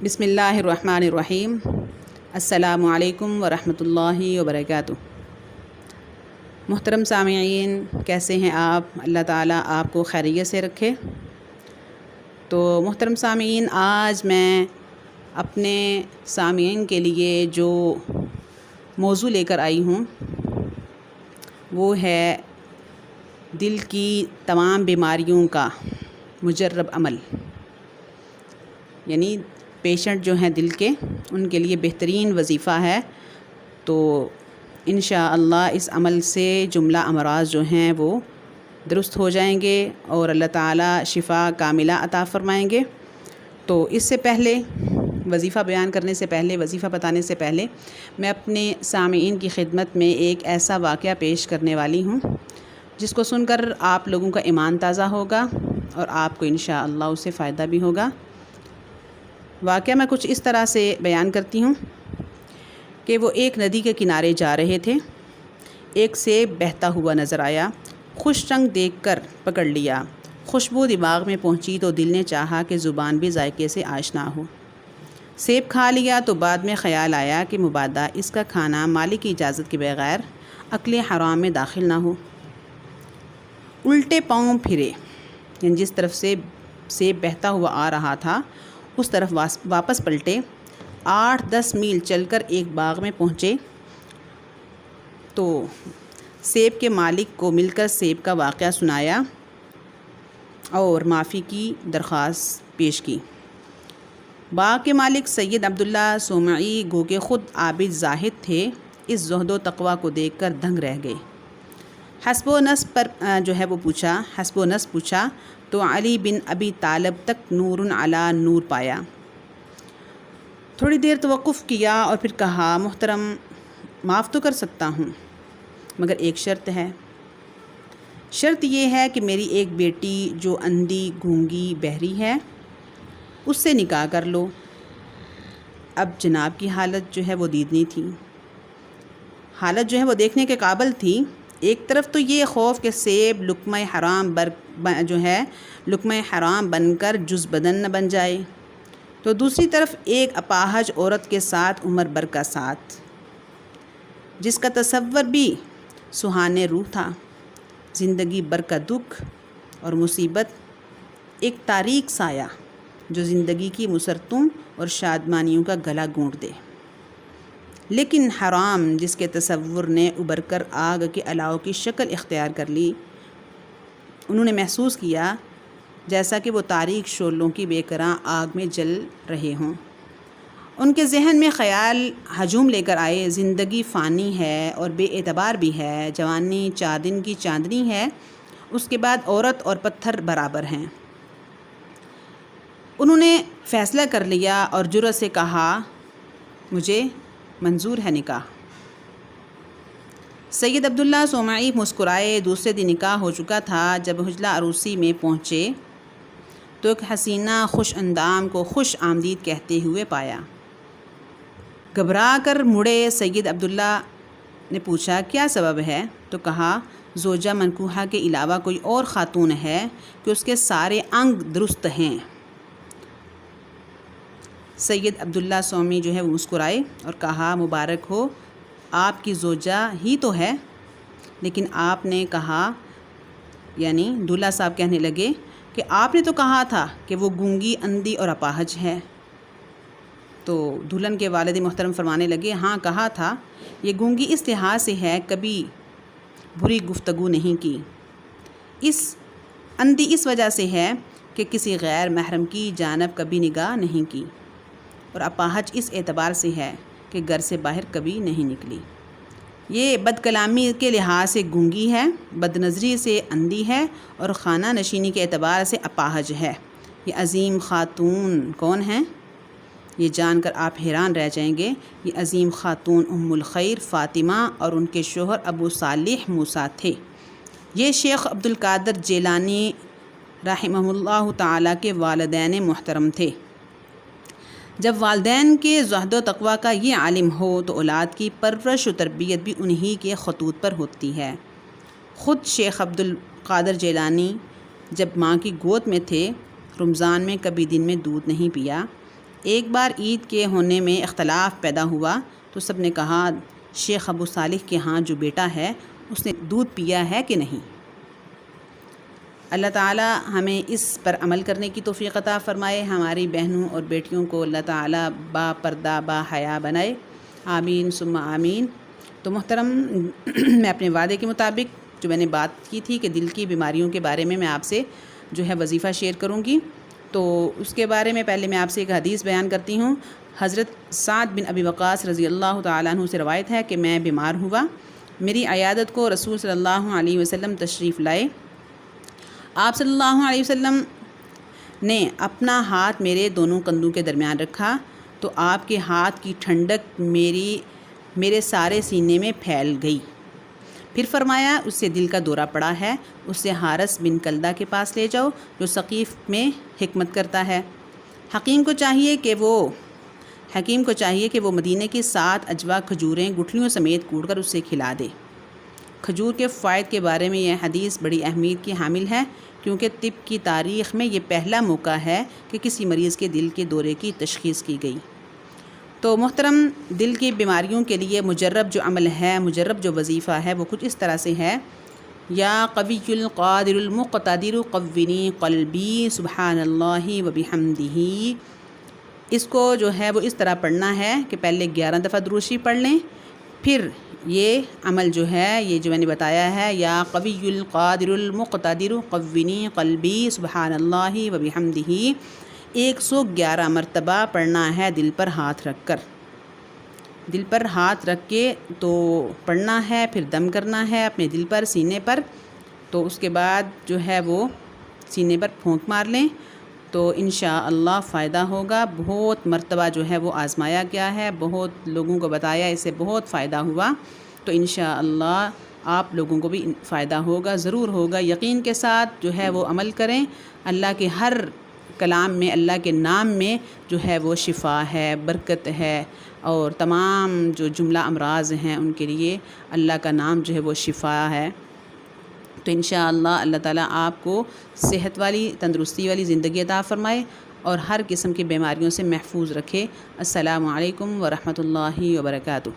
بسم اللہ الرحمن الرحیم۔ السلام علیکم ورحمۃ اللہ وبرکاتہ۔ محترم سامعین، کیسے ہیں آپ؟ اللہ تعالیٰ آپ کو خیریت سے رکھے۔ تو محترم سامعین، آج میں اپنے سامعین کے لیے جو موضوع لے کر آئی ہوں وہ ہے دل کی تمام بیماریوں کا مجرب عمل، یعنی پیشنٹ جو ہیں دل کے، ان کے لیے بہترین وظیفہ ہے۔ تو انشاءاللہ اس عمل سے جملہ امراض جو ہیں وہ درست ہو جائیں گے اور اللہ تعالیٰ شفا کاملہ عطا فرمائیں گے۔ تو اس سے پہلے وظیفہ بیان کرنے سے پہلے، وظیفہ بتانے سے پہلے، میں اپنے سامعین کی خدمت میں ایک ایسا واقعہ پیش کرنے والی ہوں جس کو سن کر آپ لوگوں کا ایمان تازہ ہوگا اور آپ کو انشاءاللہ اس سے فائدہ بھی ہوگا۔ واقعہ میں کچھ اس طرح سے بیان کرتی ہوں کہ وہ ایک ندی کے کنارے جا رہے تھے۔ ایک سیب بہتا ہوا نظر آیا، خوش رنگ دیکھ کر پکڑ لیا۔ خوشبو دماغ میں پہنچی تو دل نے چاہا کہ زبان بھی ذائقے سے آشنا ہو۔ سیب کھا لیا تو بعد میں خیال آیا کہ مبادا اس کا کھانا مالک کی اجازت کے بغیر اکل حرام میں داخل نہ ہو۔ الٹے پاؤں پھرے، یعنی جس طرف سے سیب بہتا ہوا آ رہا تھا اس طرف واپس پلٹے۔ 8-10 میل چل کر ایک باغ میں پہنچے تو سیب کے مالک کو مل کر سیب کا واقعہ سنایا اور معافی کی درخواست پیش کی۔ باغ کے مالک سید عبداللہ سومعی، گو کہ خود عابد زاہد تھے، اس زہد و تقویٰ کو دیکھ کر دنگ رہ گئے۔ حسب و نسب پر حسب و نسب پوچھا تو علی بن ابی طالب تک نور علی نور پایا۔ تھوڑی دیر توقف کیا اور پھر کہا، محترم، معاف تو کر سکتا ہوں مگر ایک شرط ہے۔ شرط یہ ہے کہ میری ایک بیٹی جو اندھی، گونگی، بہری ہے، اس سے نکاح کر لو۔ اب جناب کی حالت جو ہے وہ دیدنی تھی، حالت جو ہے وہ دیکھنے کے قابل تھی۔ ایک طرف تو یہ خوف کہ سیب لقمہ حرام بن کر جز بدن نہ بن جائے، تو دوسری طرف ایک اپاہج عورت کے ساتھ عمر بھر کا ساتھ، جس کا تصور بھی سہانے روح تھا۔ زندگی بھر کا دکھ اور مصیبت، ایک تاریک سایہ جو زندگی کی مسرتوں اور شادمانیوں کا گلا گھونٹ دے۔ لیکن حرام جس کے تصور نے ابھر کر آگ کے الاؤ کی شکل اختیار کر لی، انہوں نے محسوس کیا جیسا کہ وہ تاریک شعلوں کی بے کراں آگ میں جل رہے ہوں۔ ان کے ذہن میں خیال ہجوم لے کر آئے، زندگی فانی ہے اور بے اعتبار بھی ہے، جوانی 4 دن کی چاندنی ہے، اس کے بعد عورت اور پتھر برابر ہیں۔ انہوں نے فیصلہ کر لیا اور جرأت سے کہا، مجھے منظور ہے نکاح۔ سید عبداللہ سومعی مسکرائے۔ دوسرے دن نکاح ہو چکا تھا۔ جب حجلہ عروسی میں پہنچے تو ایک حسینہ خوش اندام کو خوش آمدید کہتے ہوئے پایا۔ گھبرا کر مڑے سید عبداللہ نے پوچھا، کیا سبب ہے؟ تو کہا، زوجہ منکوحہ کے علاوہ کوئی اور خاتون ہے کہ اس کے سارے انگ درست ہیں۔ سید عبداللہ سومی جو ہے وہ مسکرائے اور کہا، مبارک ہو، آپ کی زوجہ ہی تو ہے، لیکن آپ نے کہا، یعنی دولہا صاحب کہنے لگے کہ آپ نے تو کہا تھا کہ وہ گونگی، اندھی اور اپاہج ہے۔ تو دلہن کے والد محترم فرمانے لگے، ہاں کہا تھا، یہ گونگی اس لحاظ سے ہے کبھی بری گفتگو نہیں کی، اندھی اس وجہ سے ہے کہ کسی غیر محرم کی جانب کبھی نگاہ نہیں کی، اور اپاہج اس اعتبار سے ہے کہ گھر سے باہر کبھی نہیں نکلی۔ یہ بد کلامی کے لحاظ سے گونگی ہے، بد نظری سے اندھی ہے، اور خانہ نشینی کے اعتبار سے اپاہج ہے۔ یہ عظیم خاتون کون ہیں؟ یہ جان کر آپ حیران رہ جائیں گے۔ یہ عظیم خاتون ام الخیر فاطمہ اور ان کے شوہر ابو صالح موسیٰ تھے۔ یہ شیخ عبد القادر جیلانی رحمہ اللہ تعالیٰ کے والدین محترم تھے۔ جب والدین کے زہد و تقویٰ کا یہ عالم ہو تو اولاد کی پرورش و تربیت بھی انہی کے خطوط پر ہوتی ہے۔ خود شیخ عبد القادر جیلانی جب ماں کی گود میں تھے، رمضان میں کبھی دن میں دودھ نہیں پیا، ایک بار عید کے ہونے میں اختلاف پیدا ہوا تو سب نے کہا شیخ ابو صالح کے ہاں جو بیٹا ہے اس نے دودھ پیا ہے کہ نہیں۔ اللہ تعالی ہمیں اس پر عمل کرنے کی توفیق عطا فرمائے، ہماری بہنوں اور بیٹیوں کو اللہ تعالی با پردہ با حیا بنائے، آمین ثم آمین۔ تو محترم، میں اپنے وعدے کے مطابق جو میں نے بات کی تھی کہ دل کی بیماریوں کے بارے میں آپ سے جو ہے وظیفہ شیئر کروں گی، تو اس کے بارے میں پہلے میں آپ سے ایک حدیث بیان کرتی ہوں۔ حضرت سعد بن ابی وقاص رضی اللہ تعالیٰ عنہ سے روایت ہے کہ میں بیمار ہوا، میری عیادت کو رسول صلی اللہ علیہ وسلم تشریف لائے۔ آپ صلی اللہ علیہ وسلم نے اپنا ہاتھ میرے دونوں کندھوں کے درمیان رکھا تو آپ کے ہاتھ کی ٹھنڈک میرے سارے سینے میں پھیل گئی۔ پھر فرمایا اس سے دل کا دورہ پڑا ہے، اس سے حارث بن کلدہ کے پاس لے جاؤ جو ثقیف میں حکمت کرتا ہے۔ حکیم کو چاہیے کہ وہ مدینے کی 7 اجوا کھجوریں گٹھلیوں سمیت کوڑ کر اسے کھلا دے۔ کھجور کے فوائد کے بارے میں یہ حدیث بڑی اہمیت کی حامل ہے، کیونکہ طب کی تاریخ میں یہ پہلا موقع ہے کہ کسی مریض کے دل کے دورے کی تشخیص کی گئی۔ تو محترم، دل کی بیماریوں کے لیے مجرب جو عمل ہے، مجرب جو وظیفہ ہے، وہ کچھ اس طرح سے ہے: یا قوی القادر المقتدر قوینی قلبی سبحان اللہ وبحمدہ۔ اس کو جو ہے وہ اس طرح پڑھنا ہے کہ پہلے 11 دفعہ درود شریف پڑھ لیں، پھر یہ عمل جو ہے، یہ جو میں نے بتایا ہے، یا قوی القادر المقتدر قوینی قلبی سبحان اللہ وبحمدہ، 111 مرتبہ پڑھنا ہے دل پر ہاتھ رکھ کر۔ دل پر ہاتھ رکھ کے تو پڑھنا ہے، پھر دم کرنا ہے اپنے دل پر، سینے پر، تو اس کے بعد جو ہے وہ سینے پر پھونک مار لیں تو انشاءاللہ فائدہ ہوگا۔ بہت مرتبہ جو ہے وہ آزمایا گیا ہے، بہت لوگوں کو بتایا، اس سے بہت فائدہ ہوا، تو انشاءاللہ آپ لوگوں کو بھی فائدہ ہوگا، ضرور ہوگا۔ یقین کے ساتھ جو ہے وہ عمل کریں۔ اللہ کے ہر کلام میں، اللہ کے نام میں جو ہے وہ شفا ہے، برکت ہے، اور تمام جو جملہ امراض ہیں ان کے لیے اللہ کا نام جو ہے وہ شفا ہے۔ تو انشاءاللہ اللہ تعالیٰ آپ کو صحت والی، تندرستی والی زندگی عطا فرمائے اور ہر قسم کی بیماریوں سے محفوظ رکھے۔ السلام علیکم ورحمۃ اللہ وبرکاتہ۔